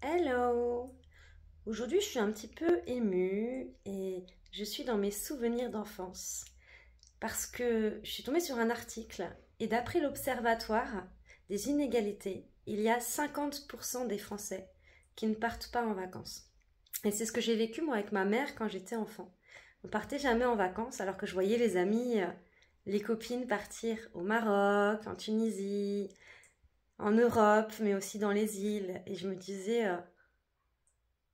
Hello! Aujourd'hui, je suis un petit peu émue et je suis dans mes souvenirs d'enfance parce que je suis tombée sur un article et d'après l'Observatoire des inégalités, il y a 50% des Français qui ne partent pas en vacances. Et c'est ce que j'ai vécu moi avec ma mère quand j'étais enfant. On partait jamais en vacances alors que je voyais les amis, les copines partir au Maroc, en Tunisie, en Europe, mais aussi dans les îles. Et je me disais,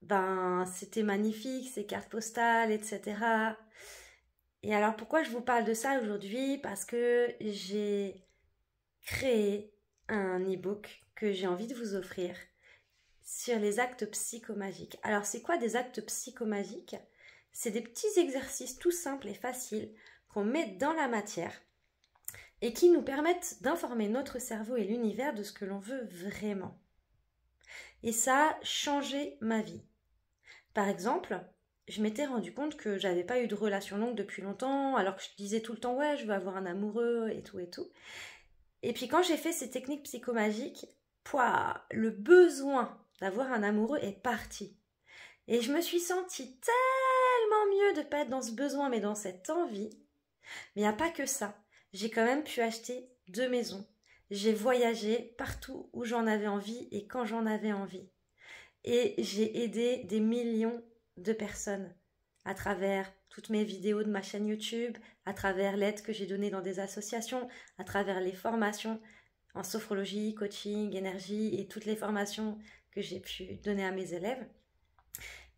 ben, c'était magnifique, ces cartes postales, etc. Et alors, pourquoi je vous parle de ça aujourd'hui? Parce que j'ai créé un e-book que j'ai envie de vous offrir sur les actes psychomagiques. Alors, c'est quoi des actes psychomagiques? C'est des petits exercices tout simples et faciles qu'on met dans la matière et qui nous permettent d'informer notre cerveau et l'univers de ce que l'on veut vraiment. Et ça a changé ma vie. Par exemple, je m'étais rendu compte que j'avais pas eu de relation longue depuis longtemps, alors que je disais tout le temps ouais, je veux avoir un amoureux et tout et tout. Et puis quand j'ai fait ces techniques psychomagiques, pouah, le besoin d'avoir un amoureux est parti. Et je me suis sentie tellement mieux de ne pas être dans ce besoin, mais dans cette envie. Mais il n'y a pas que ça. J'ai quand même pu acheter 2 maisons. J'ai voyagé partout où j'en avais envie et quand j'en avais envie. Et j'ai aidé des millions de personnes à travers toutes mes vidéos de ma chaîne YouTube, à travers l'aide que j'ai donnée dans des associations, à travers les formations en sophrologie, coaching, énergie et toutes les formations que j'ai pu donner à mes élèves.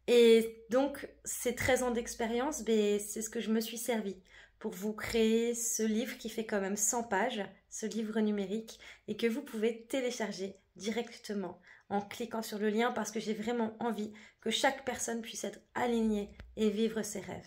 Et donc, ces 13 ans d'expérience, c'est ce que je me suis servi pour vous créer ce livre qui fait quand même 100 pages, ce livre numérique, et que vous pouvez télécharger directement en cliquant sur le lien parce que j'ai vraiment envie que chaque personne puisse être alignée et vivre ses rêves.